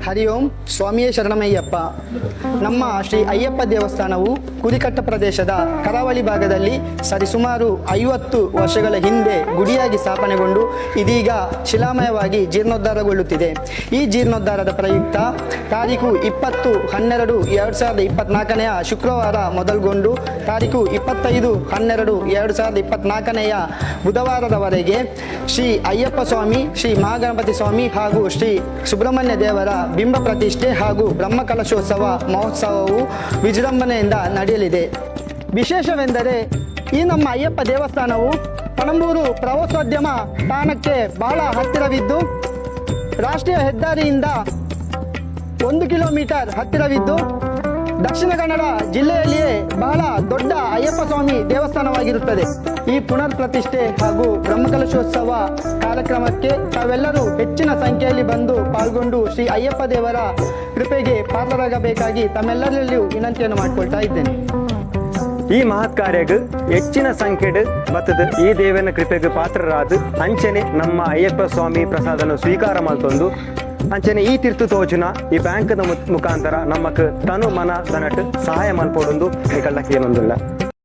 ಹರಿ ಓಂ ಸ್ವಾಮಿಯೇ ಶರಣಮಯ್ಯಪ್ಪ. ನಮ್ಮ ಶ್ರೀ ಅಯ್ಯಪ್ಪ ದೇವಸ್ಥಾನವು ಕುರಿಕಟ್ಟ ಪ್ರದೇಶದ ಕರಾವಳಿ ಭಾಗದಲ್ಲಿ ಸರಿಸುಮಾರು 50 ವರ್ಷಗಳ ಹಿಂದೆ ಗುಡಿಯಾಗಿ ಸ್ಥಾಪನೆಗೊಂಡು ಇದೀಗ ಶಿಲಾಮಯವಾಗಿ ಜೀರ್ಣೋದ್ಧಾರಗೊಳ್ಳುತ್ತಿದೆ. ಈ ಜೀರ್ಣೋದ್ಧಾರದ ಪ್ರಯುಕ್ತ ತಾರೀಕು 20/12/2024 ಶುಕ್ರವಾರ ಮೊದಲುಗೊಂಡು ತಾರೀಕು 25/12/2024 ಬುಧವಾರದವರೆಗೆ ಶ್ರೀ ಅಯ್ಯಪ್ಪ ಸ್ವಾಮಿ, ಶ್ರೀ ಮಹಾಗಣಪತಿ ಸ್ವಾಮಿ ಹಾಗೂ ಶ್ರೀ ಸುಬ್ರಹ್ಮಣ್ಯ ದೇವರ ಬಿಂಬ ಪ್ರತಿಷ್ಠೆ ಹಾಗೂ ಬ್ರಹ್ಮಕಲಶೋತ್ಸವ ಮಹೋತ್ಸವವು ವಿಜೃಂಭಣೆಯಿಂದ ನಡೆಯಲಿದೆ. ವಿಶೇಷವೆಂದರೆ ಈ ನಮ್ಮ ಅಯ್ಯಪ್ಪ ದೇವಸ್ಥಾನವು ಪಣಂಬೂರು ಪ್ರವಾಸೋದ್ಯಮ ತಾಣಕ್ಕೆ ಬಹಳ ಹತ್ತಿರವಿದ್ದು, ರಾಷ್ಟ್ರೀಯ ಹೆದ್ದಾರಿಯಿಂದ 1 ಕಿಲೋಮೀಟರ್ ಹತ್ತಿರವಿದ್ದು, ದಕ್ಷಿಣ ಕನ್ನಡ ಜಿಲ್ಲೆಯಲ್ಲಿಯೇ ಬಹಳ ದೊಡ್ಡ ಅಯ್ಯಪ್ಪ ಸ್ವಾಮಿ ದೇವಸ್ಥಾನವಾಗಿರುತ್ತದೆ. ಈ ಪುನರ್ ಪ್ರತಿಷ್ಠೆ ಹಾಗೂ ಬ್ರಹ್ಮಕಲಶೋತ್ಸವ ಕಾರ್ಯಕ್ರಮಕ್ಕೆ ತಾವೆಲ್ಲರೂ ಹೆಚ್ಚಿನ ಸಂಖ್ಯೆಯಲ್ಲಿ ಬಂದು ಪಾಲ್ಗೊಂಡು ಶ್ರೀ ಅಯ್ಯಪ್ಪ ದೇವರ ಕೃಪೆಗೆ ಪಾತ್ರರಾಗಬೇಕಾಗಿ ತಮ್ಮೆಲ್ಲರಲ್ಲಿಯೂ ವಿನಂತಿಯನ್ನು ಮಾಡಿಕೊಳ್ತಾ ಇದ್ದೇನೆ. ಈ ಮಹತ್ ಕಾರ್ಯಕ್ಕೆ ಹೆಚ್ಚಿನ ಸಂಖ್ಯೆಡ್ ಬತ್ತದ ಈ ದೇವನ ಕೃಪೆಗೆ ಪಾತ್ರರಾದ ಅಂಚನೆ ನಮ್ಮ ಅಯ್ಯಪ್ಪ ಸ್ವಾಮಿ ಪ್ರಸಾದನ ಸ್ವೀಕಾರ ಮಾಡ್ತೊಂದು ಅಂಚನೆ ಈ ತೀರ್ಥ ತೋಜುನ ಈ ಬ್ಯಾಂಕ್ದ ಮುಖಾಂತರ ನಮ್ಮಕ್ಕೆ ತನು ಮನ ದನಟ್ ಸಹಾಯ ಮಲ್ಪೊಡೊಂದು ನಿಕಳ್ಳಕ್ಕೆ ಏನೊಂದಿಲ್ಲ.